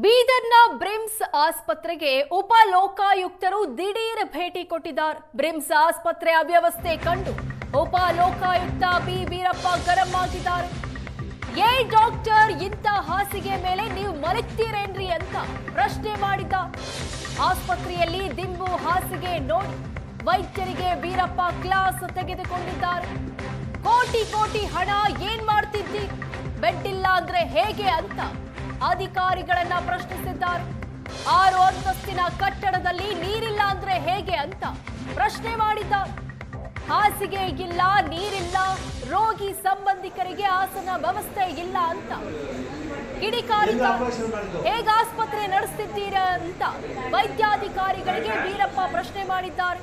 ಬೀದರ್ನ BRIMS ಆಸ್ಪತ್ರೆಗೆ ಉಪ ಲೋಕಾಯುಕ್ತರು ದಿಢೀರ್ ಭೇಟಿ ಕೊಟ್ಟಿದ್ದಾರೆ. ಬ್ರಿಮ್ಸ್ ಆಸ್ಪತ್ರೆ ಅವ್ಯವಸ್ಥೆ ಕಂಡು ಉಪ ಲೋಕಾಯುಕ್ತ ಬಿ ವೀರಪ್ಪ ಗರಂ ಆಗಿದ್ದಾರೆ. ಏ ಡಾಕ್ಟರ್, ಇಂಥ ಹಾಸಿಗೆ ಮೇಲೆ ನೀವು ಮಲಗ್ತೀರೇನ್ರಿ ಅಂತ ಪ್ರಶ್ನೆ ಮಾಡಿದ್ದಾರೆ. ಆಸ್ಪತ್ರೆಯಲ್ಲಿ ದಿಂಬು ಹಾಸಿಗೆ ನೋಡಿ ವೈದ್ಯರಿಗೆ ವೀರಪ್ಪ ಕ್ಲಾಸ್ ತೆಗೆದುಕೊಂಡಿದ್ದಾರೆ. ಕೋಟಿ ಕೋಟಿ ಹಣ ಏನ್ ಮಾಡ್ತಿದ್ದಿ, ಬೆಡ್ ಇಲ್ಲ ಅಂದ್ರೆ ಹೇಗೆ ಅಂತ ಅಧಿಕಾರಿಗಳನ್ನ ಪ್ರಶ್ನಿಸಿದ್ದಾರೆ. 6 ಅಂತಸ್ತಿನ ಕಟ್ಟಡದಲ್ಲಿ ನೀರಿಲ್ಲ ಅಂದ್ರೆ ಹೇಗೆ ಅಂತ ಪ್ರಶ್ನೆ ಮಾಡಿದ್ದಾರೆ. ಹಾಸಿಗೆ ಇಲ್ಲ, ನೀರಿಲ್ಲ, ರೋಗಿ ಸಂಬಂಧಿಕರಿಗೆ ಆಸನ ವ್ಯವಸ್ಥೆ ಇಲ್ಲ ಅಂತ ಕಿಡಿಕಾರಿದ್ದಾರೆ. ಹೇಗೆ ಆಸ್ಪತ್ರೆ ನಡೆಸ್ತಿದ್ದೀರಾ ಅಂತ ವೈದ್ಯಾಧಿಕಾರಿಗಳಿಗೆ ವೀರಪ್ಪ ಪ್ರಶ್ನೆ ಮಾಡಿದ್ದಾರೆ.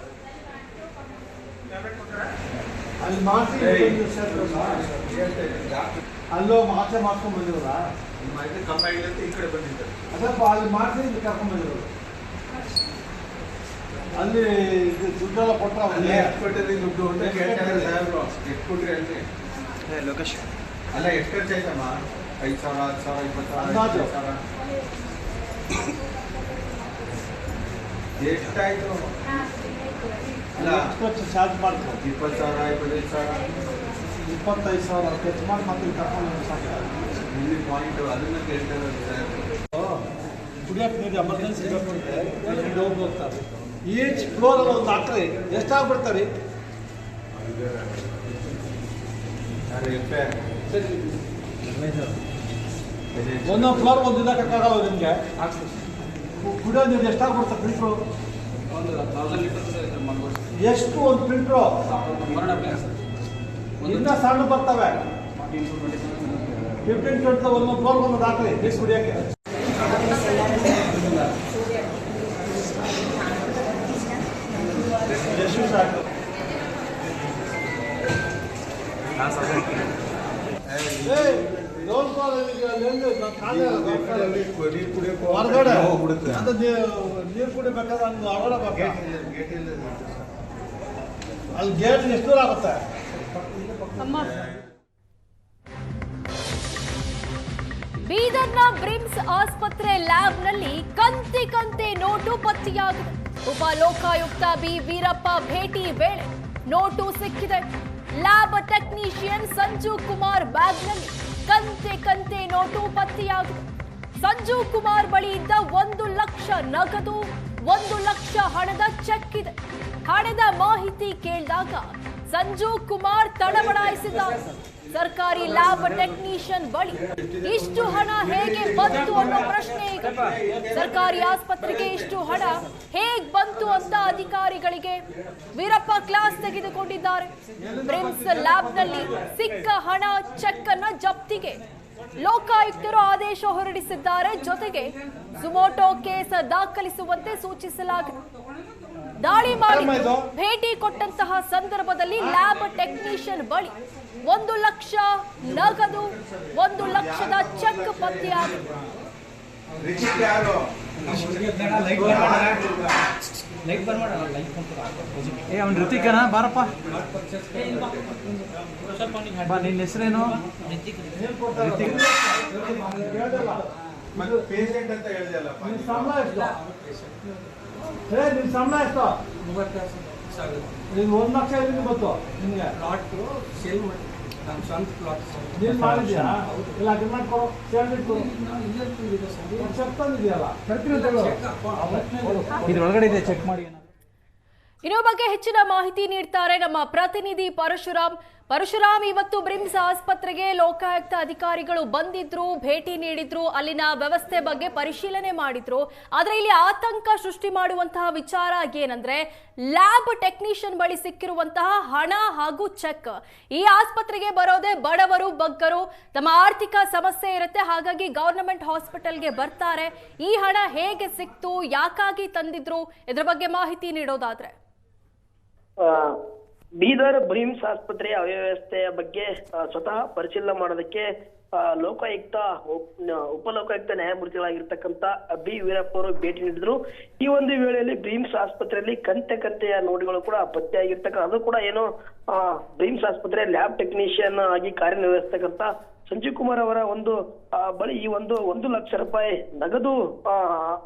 ಅಲ್ಲೋ ಮಾತ್ರ ಮಾಡ್ಕೊಂಡ್ ಬಂದಿರಲ್ಲ, ಈ ಕಡೆ ಬಂದಿದ್ದಾರೆ ಅದಪ್ಪ, ಅಲ್ಲಿ ಮಾತ್ರ ಇಲ್ಲಿ ಕರ್ಕೊಂಡ್ ಬಂದಿರೋದು. ಅಲ್ಲಿ ದುಡ್ಡೆಲ್ಲ ಕೊಟ್ಟರೆ ದುಡ್ಡು ಅಂತ ಕೇಳ್ತಾರೆ ಸಾಹೇಬ್ರು. ಎಷ್ಟು ಕೊಟ್ರಿ ಅಲ್ಲಿ ಲೊಕೇಶನ್ ಅಲ್ಲ, ಎಷ್ಟು ಖರ್ಚು ಆಯ್ತಮ್ಮ? 5,000, 10,000, 20,000 ಎಷ್ಟಾಯ್ತು? ಅಲ್ಲ ಖರ್ಚು ಚಾರ್ಜ್ ಮಾಡ್ತಾರೆ. 20,000, 25,000, 25,000 ಖರ್ಚು ಮಾಡಿ ಮತ್ತೆ ಕರ್ಕೊಂಡು ಸಾಕು. ಇಲ್ಲಿ ಪಾಯಿಂಟ್ ಅದನ್ನ ಕೇಳ್ತಾರೆ. ಕುಡಿಯಕ್ಕೆ ನೀರು ಎಮರ್ಜೆನ್ಸಿ ಬೇಕು ಅಂದ್ರೆ ಹೋಗ್ತಾರೆ. ಈಚ್ ಫ್ಲೋರಲ್ಲಿ ಒಂದು ಹಾಕ್ರಿ, ಎಷ್ಟಾಗ್ಬಿಡ್ತಾರೆ? ಒಂದೊಂದು ಫ್ಲೋರ್ ಒಂದು ಇದಕ್ಕಾಗಲ್ಲ ನಿಮಗೆ. ಕುಡಿಯೋ ನೀರು ಎಷ್ಟಾಗ್ಬಿಡ್ತಾರೆ ಫಿಲ್ಟ್ರು? ಎಷ್ಟು ಒಂದು ಫಿಲ್ಟ್ರು? ಇನ್ನ ಸಣ್ಣ ಬರ್ತವೆ. 15-20 ಒಂದೊಂದು ಫ್ಲೋರ್ ಒಂದು ಹಾಕ್ರಿ ನೀರು ಕುಡಿಯೋಕ್ಕೆ. ಹೊರಗಡೆ ಹೋಗ್ಬಿಡುತ್ತೆ ಅಂತ ನೀರು ಕುಡಿಬೇಕಾದ್ರೆ ಹಂಗೆ ಹೊರಗಡೆ ಅಲ್ಲಿ ಗೇಟ್ ಎಷ್ಟು ದೂರ ಆಗುತ್ತೆ? ಬೀದರ್ನ ಬ್ರಿಮ್ಸ್ ಆಸ್ಪತ್ರೆ ಲ್ಯಾಬ್ನಲ್ಲಿ ಕಂತೆ ನೋಟು ಪತ್ತೆಯಾಗಿದೆ. ಉಪ ಲೋಕಾಯುಕ್ತ ಬಿ ವೀರಪ್ಪ ಭೇಟಿ ವೇಳೆ ನೋಟು ಸಿಕ್ಕಿದೆ. ಲ್ಯಾಬ್ ಟೆಕ್ನಿಷಿಯನ್ ಸಂಜು ಕುಮಾರ್ ಬ್ಯಾಗ್ನಲ್ಲಿ ಕಂತೆ ನೋಟು ಪತ್ತೆಯಾಗಿದೆ. ಸಂಜು ಕುಮಾರ್ ಬಳಿ ಇದ್ದ 1 ಲಕ್ಷ ನಗದು, 1 ಲಕ್ಷ ಹಣದ ಚೆಕ್ ಇದೆ. ಹಣದ ಮಾಹಿತಿ ಕೇಳಿದಾಗ ಸಂಜು ಕುಮಾರ್ ತಡಬಡಾಯಿಸಿದ್ದಾರೆ. ಸರ್ಕಾರಿ ಲ್ಯಾಬ್ ಟೆಕ್ನಿಷಿಯನ್ ಬಳಿ ಇಷ್ಟು ಹಣ ಹೇಗೆ ಬಂತು ಅನ್ನೋ ಪ್ರಶ್ನೆ ಈಗ. ಸರ್ಕಾರಿ ಆಸ್ಪತ್ರೆಗೆ ಇಷ್ಟು ಹಣ ಹೇಗ್ ಬಂತು ಅಂತ ಅಧಿಕಾರಿಗಳಿಗೆ ವೀರಪ್ಪ ಕ್ಲಾಸ್ ತೆಗೆದುಕೊಂಡಿದ್ದಾರೆ. ಬ್ರಿಮ್ಸ್ ಲ್ಯಾಬ್ನಲ್ಲಿ ಸಿಕ್ಕ ಹಣ ಚೆಕ್ ಅನ್ನ ಜಪ್ತಿಗೆ ಲೋಕಾಯುಕ್ತರು ಆದೇಶ ಹೊರಡಿಸಿದ್ದಾರೆ. ಜೊತೆಗೆ ಸುಮೋಟೋ ಕೇಸ್ ದಾಖಲಿಸುವಂತೆ ಸೂಚಿಸಲಾಗಿದೆ. ದಾಳಿ ಮಾಡಿ ಭೇಟಿ ಕೊಟ್ಟಂತಹ ಸಂದರ್ಭದಲ್ಲಿ ಲ್ಯಾಬ್ ಟೆಕ್ನಿಷಿಯನ್ ಬಳಿ 1 ಲಕ್ಷ ನಗದು, 1 ಲಕ್ಷದ ಚೆಕ್ ಪತ್ತೆಯಾಗಿದೆ. ಋತಿಕನಾ ಬಾರಪ್ಪ, ನಿನ್ನ ಹೆಸರೇನು? ಪೇಷಂಟ್ ಅಂತ ಹೇಳಿದೆಯಲ್ಲ. ನಿನ್ನ ಸಂಬಳ ಎಷ್ಟು? ನಿಮ್ಗೆ 1 ಲಕ್ಷ ಎಲ್ಲಿಂದ ಬಂತು? ನಿಮಗೆ ಪ್ಲಾಟ್ ಸೇಲ್ ಮಾಡಿ ನಾನು ಸ್ವಂತ ಪ್ಲಾಟ್ ನೀನು ಮಾಡಿದ್ಯಾ? ಇಲ್ಲ ಡಿಮಾಂಡ್ ಕೊಡು, ಸೇಲ್ ಇಟ್ಟು ಚೆಕ್ ತಂದಿದೆಯಲ್ಲ, ಇದ್ರೊಳಗಡೆ ಇದೆ, ಚೆಕ್ ಮಾಡಿ. ಇರೋ ಬಗ್ಗೆ ಹೆಚ್ಚಿನ ಮಾಹಿತಿ ನೀಡ್ತಾರೆ ನಮ್ಮ ಪ್ರತಿನಿಧಿ ಪರಶುರಾಮ್. ಇವತ್ತು ಬ್ರಿಮ್ಸ್ ಆಸ್ಪತ್ರೆಗೆ ಲೋಕಾಯುಕ್ತ ಅಧಿಕಾರಿಗಳು ಬಂದಿದ್ರು, ಭೇಟಿ ನೀಡಿದ್ರು, ಅಲ್ಲಿನ ವ್ಯವಸ್ಥೆ ಬಗ್ಗೆ ಪರಿಶೀಲನೆ ಮಾಡಿದ್ರು. ಆದ್ರೆ ಇಲ್ಲಿ ಆತಂಕ ಸೃಷ್ಟಿ ಮಾಡುವಂತಹ ವಿಚಾರ ಏನಂದ್ರೆ, ಲ್ಯಾಬ್ ಟೆಕ್ನಿಷಿಯನ್ ಬಳಿ ಸಿಕ್ಕಿರುವಂತಹ ಹಣ ಹಾಗೂ ಚೆಕ್. ಈ ಆಸ್ಪತ್ರೆಗೆ ಬರೋದೇ ಬಡವರು, ಬಗ್ಗರು, ತಮ್ಮ ಆರ್ಥಿಕ ಸಮಸ್ಯೆ ಇರುತ್ತೆ, ಹಾಗಾಗಿ ಗವರ್ನಮೆಂಟ್ ಹಾಸ್ಪಿಟಲ್ಗೆ ಬರ್ತಾರೆ. ಈ ಹಣ ಹೇಗೆ ಸಿಕ್ತು, ಯಾಕಾಗಿ ತಂದಿದ್ರು, ಇದ್ರ ಬಗ್ಗೆ ಮಾಹಿತಿ ನೀಡೋದಾದ್ರೆ. ಬೀದರ್ ಬ್ರಿಮ್ಸ್ ಆಸ್ಪತ್ರೆಯ ಅವ್ಯವಸ್ಥೆಯ ಬಗ್ಗೆ ಸ್ವತಃ ಪರಿಶೀಲನೆ ಮಾಡೋದಕ್ಕೆ ಲೋಕಾಯುಕ್ತ ಉಪಲೋಕಾಯುಕ್ತ ನ್ಯಾಯಮೂರ್ತಿಗಳಾಗಿರ್ತಕ್ಕಂಥ ಬಿ ವೀರಪ್ಪ ಅವರು ಭೇಟಿ ನೀಡಿದ್ರು. ಈ ಒಂದು ವೇಳೆಯಲ್ಲಿ ಬ್ರಿಮ್ಸ್ ಆಸ್ಪತ್ರೆಯಲ್ಲಿ ಕಂತೆಯ ನೋಟುಗಳು ಕೂಡ ಪತ್ತೆಯಾಗಿರ್ತಕ್ಕಂಥ, ಅದು ಕೂಡ ಏನು ಬ್ರಿಮ್ಸ್ ಆಸ್ಪತ್ರೆ ಲ್ಯಾಬ್ ಟೆಕ್ನಿಷಿಯನ್ ಆಗಿ ಕಾರ್ಯನಿರ್ವಹಿಸ್ತಕ್ಕಂಥ ಸಂಜೀವ್ ಕುಮಾರ್ ಅವರ ಒಂದು ಬಳಿ ಈ ಒಂದು 1 ಲಕ್ಷ ರೂಪಾಯಿ ನಗದು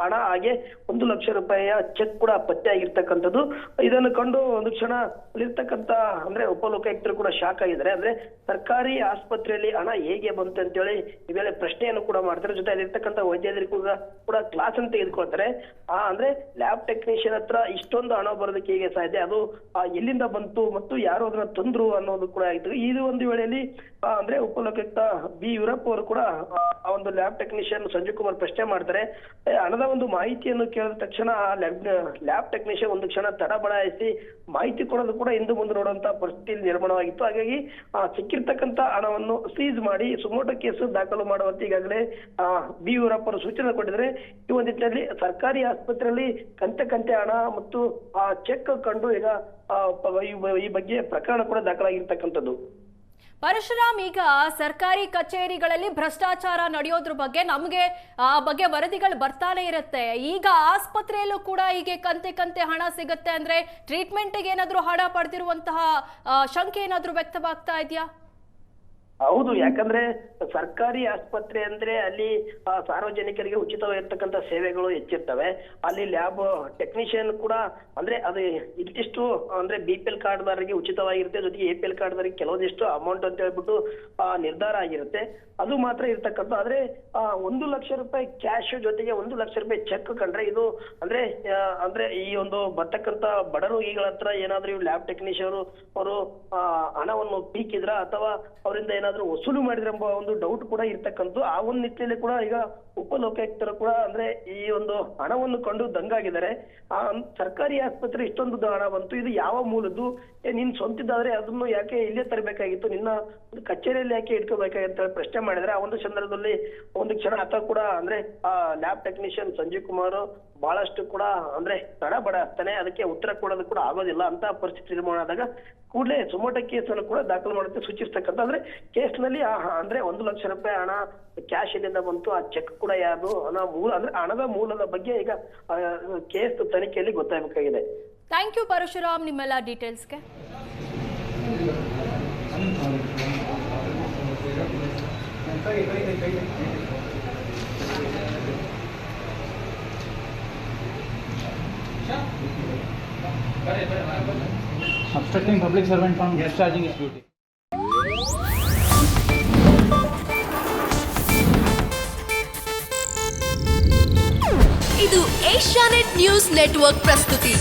ಹಣ ಹಾಗೆ 1 ಲಕ್ಷ ರೂಪಾಯಿಯ ಚೆಕ್ ಕೂಡ ಪತ್ತೆ ಆಗಿರ್ತಕ್ಕಂಥದ್ದು. ಇದನ್ನು ಕಂಡು ಒಂದು ಕ್ಷಣ ಅಲ್ಲಿರ್ತಕ್ಕಂಥ ಅಂದ್ರೆ ಉಪಲೋಕಾಯುಕ್ತರು ಕೂಡ ಶಾಕ್ ಆಗಿದ್ದಾರೆ. ಅಂದ್ರೆ ಸರ್ಕಾರಿ ಆಸ್ಪತ್ರೆಯಲ್ಲಿ ಹಣ ಹೇಗೆ ಬಂತು ಅಂತೇಳಿ ಈ ವೇಳೆ ಪ್ರಶ್ನೆಯನ್ನು ಕೂಡ ಮಾಡ್ತಾರೆ. ಜೊತೆ ಅಲ್ಲಿರ್ತಕ್ಕಂಥ ವೈದ್ಯರಿಗೆ ಕೂಡ ಕ್ಲಾಸ್ ಅಂತ ತೆಗೆದುಕೊಳ್ತಾರೆ. ಅಂದ್ರೆ ಲ್ಯಾಬ್ ಟೆಕ್ನಿಷಿಯನ್ ಹತ್ರ ಇಷ್ಟೊಂದು ಹಣ ಬರೋದಕ್ಕೆ ಹೇಗೆ ಸಾಧ್ಯ, ಅದು ಎಲ್ಲಿಂದ ಬಂತು ಮತ್ತು ಯಾರು ಅದನ್ನ ತಂದ್ರು ಅನ್ನೋದು ಕೂಡ ಆಯ್ತು. ಈ ಒಂದು ವೇಳೆಯಲ್ಲಿ ಅಂದ್ರೆ ಉಪಲೋಕಾಯುಕ್ತ ಬಿ ವೀರಪ್ಪ ಅವರು ಕೂಡ ಆ ಒಂದು ಲ್ಯಾಬ್ ಟೆಕ್ನಿಷಿಯನ್ ಸಂಜೀವ್ ಕುಮಾರ್ ಪ್ರಶ್ನೆ ಮಾಡ್ತಾರೆ. ಹಣದ ಒಂದು ಮಾಹಿತಿಯನ್ನು ಕೇಳಿದ ತಕ್ಷಣ ಲ್ಯಾಬ್ ಟೆಕ್ನಿಷಿಯನ್ ಒಂದು ಕ್ಷಣ ತಡಬಡಾಯಿಸಿ ಮಾಹಿತಿ ಕೊಡೋದು ಕೂಡ ಹಿಂದೆ ಮುಂದೆ ನೋಡುವಂತ ಪರಿಸ್ಥಿತಿ ನಿರ್ಮಾಣವಾಗಿತ್ತು. ಹಾಗಾಗಿ ಸಿಕ್ಕಿರ್ತಕ್ಕಂತ ಹಣವನ್ನು ಸೀಸ್ ಮಾಡಿ ಸುಮೋಟೋ ಕೇಸು ದಾಖಲು ಮಾಡುವಂತೆ ಈಗಾಗಲೇ ಬಿ ವೀರಪ್ಪ ಅವರು ಸೂಚನೆ ಕೊಟ್ಟಿದ್ದಾರೆ. ಈ ಒಂದು ನಿಟ್ಟಿನಲ್ಲಿ ಸರ್ಕಾರಿ ಆಸ್ಪತ್ರೆಯಲ್ಲಿ ಕಂತೆ ಹಣ ಮತ್ತು ಚೆಕ್ ಕಂಡು ಈಗ ಈ ಬಗ್ಗೆ ಪ್ರಕರಣ ಕೂಡ ದಾಖಲಾಗಿರ್ತಕ್ಕಂಥದ್ದು. ಪರಶುರಾಮ್, ಈಗ ಸರ್ಕಾರಿ ಕಚೇರಿಗಳಲ್ಲಿ ಭ್ರಷ್ಟಾಚಾರ ನಡೆಯೋದ್ರ ಬಗ್ಗೆ ನಮಗೆ ಆ ಬಗ್ಗೆ ವರದಿಗಳು ಬರ್ತಾನೆ ಇರುತ್ತೆ. ಈಗ ಆಸ್ಪತ್ರೆಯಲ್ಲೂ ಕೂಡ ಹೀಗೆ ಕಂತೆ ಹಣ ಸಿಗುತ್ತೆ ಅಂದ್ರೆ ಟ್ರೀಟ್ಮೆಂಟ್ಗೆ ಏನಾದ್ರೂ ಹಣ ಪಡೆದಿರುವಂತಹ ಶಂಕೆ ಏನಾದ್ರೂ ವ್ಯಕ್ತವಾಗ್ತಾ ಇದೆಯಾ? ಹೌದು, ಯಾಕಂದ್ರೆ ಸರ್ಕಾರಿ ಆಸ್ಪತ್ರೆ ಅಂದ್ರೆ ಅಲ್ಲಿ ಸಾರ್ವಜನಿಕರಿಗೆ ಉಚಿತವಾಗಿರ್ತಕ್ಕಂಥ ಸೇವೆಗಳು ಹೆಚ್ಚಿರ್ತವೆ. ಅಲ್ಲಿ ಲ್ಯಾಬ್ ಟೆಕ್ನಿಷಿಯನ್ ಕೂಡ ಅಂದ್ರೆ ಅದು ಇಷ್ಟಿಷ್ಟು ಅಂದ್ರೆ BPL ಕಾರ್ಡ್ದಾರರಿಗೆ ಉಚಿತವಾಗಿರುತ್ತೆ, ಜೊತೆಗೆ APL ಕಾರ್ಡ್ದಾರಿಗೆ ಕೆಲವೊಂದಿಷ್ಟು ಅಮೌಂಟ್ ಅಂತ ಹೇಳ್ಬಿಟ್ಟು ನಿರ್ಧಾರ ಆಗಿರುತ್ತೆ. ಅದು ಮಾತ್ರ ಇರ್ತಕ್ಕಂಥ. ಆದ್ರೆ 1 ಲಕ್ಷ ರೂಪಾಯಿ ಕ್ಯಾಶ್ ಜೊತೆಗೆ 1 ಲಕ್ಷ ರೂಪಾಯಿ ಚೆಕ್ ಕಂಡ್ರೆ ಇದು ಅಂದ್ರೆ ಈ ಒಂದು ಬರ್ತಕ್ಕಂಥ ಬಡ ರೋಗಿಗಳ ಹತ್ರ ಏನಾದ್ರೂ ಲ್ಯಾಬ್ ಟೆಕ್ನಿಷಿಯನ್ ಅವರು ಹಣವನ್ನು ಪೀಕಿದ್ರ ಅಥವಾ ಅವರಿಂದ ಏನಾದ್ರೂ ವಸೂಲು ಮಾಡಿದ್ರ ಎಂಬ ಒಂದು ಡೌಟ್ ಕೂಡ ಇರ್ತಕ್ಕಂಥ. ಆ ಒಂದು ನಿಟ್ಟಿನಲ್ಲಿ ಕೂಡ ಈಗ ಉಪಲೋಕಾಯುಕ್ತರು ಕೂಡ ಅಂದ್ರೆ ಈ ಒಂದು ಹಣವನ್ನು ಕಂಡು ದಂಗಾಗಿದ್ದಾರೆ. ಸರ್ಕಾರಿ ಆಸ್ಪತ್ರೆ ಇಷ್ಟೊಂದು ಹಣ ಬಂತು, ಇದು ಯಾವ ಮೂಲದ್ದು, ನಿನ್ ಸ್ವಂತಿದ್ದಾದ್ರೆ ಅದನ್ನು ಯಾಕೆ ಇಲ್ಲೇ ತರಬೇಕಾಗಿತ್ತು, ನಿನ್ನ ಕಚೇರಿಯಲ್ಲಿ ಯಾಕೆ ಇಟ್ಕೋಬೇಕಾಗಿತ್ತು ಪ್ರಶ್ನೆ ಮಾಡಿದ್ರೆ ಆ ಒಂದು ಸಂದರ್ಭದಲ್ಲಿ ಒಂದು ಕ್ಷಣ ಆತ ಕೂಡ ಅಂದ್ರೆ ಲ್ಯಾಬ್ ಟೆಕ್ನಿಷಿಯನ್ ಸಂಜೀವ್ ಕುಮಾರ್ ಬಹಳಷ್ಟು ಕೂಡ ಅಂದ್ರೆ ತಡಬಡಾಗ್ತಾನೆ, ಅದಕ್ಕೆ ಉತ್ತರ ಕೊಡೋದು ಕೂಡ ಆಗೋದಿಲ್ಲ ಅಂತ ಪರಿಸ್ಥಿತಿ ನಿರ್ಮಾಣ ಆದಾಗ ಕೂಡಲೇ ಸುಮೋಟೋ ಕೇಸನ್ನು ಕೂಡ ದಾಖಲು ಮಾಡುತ್ತೆ ಸೂಚಿಸ್ತಕ್ಕಂಥ. ಅಂದ್ರೆ ಕೇಸ್ನಲ್ಲಿ ಅಂದ್ರೆ 1 ಲಕ್ಷ ರೂಪಾಯಿ ಹಣ ಕ್ಯಾಶ್ ಎಲ್ಲಿಂದ ಬಂತು, ಆ ಚೆಕ್ ಕೂಡ ಯಾವುದು, ಹಣದ ಮೂಲದ ಬಗ್ಗೆ ಈಗ ಕೇಸ್ ತನಿಖೆಯಲ್ಲಿ ಗೊತ್ತಾಗಬೇಕಾಗಿದೆ. ಥ್ಯಾಂಕ್ ಯು ಪರಶುರಾಮ್ ನಿಮ್ಮೆಲ್ಲ ಡೀಟೇಲ್ಸ್ಗೆ. Obstructing public servant from discharging his duty. ಇದು ಏಷ್ಯಾನೆಟ್ ನ್ಯೂಸ್ ನೆಟ್ವರ್ಕ್ ಪ್ರಸ್ತುತಿ.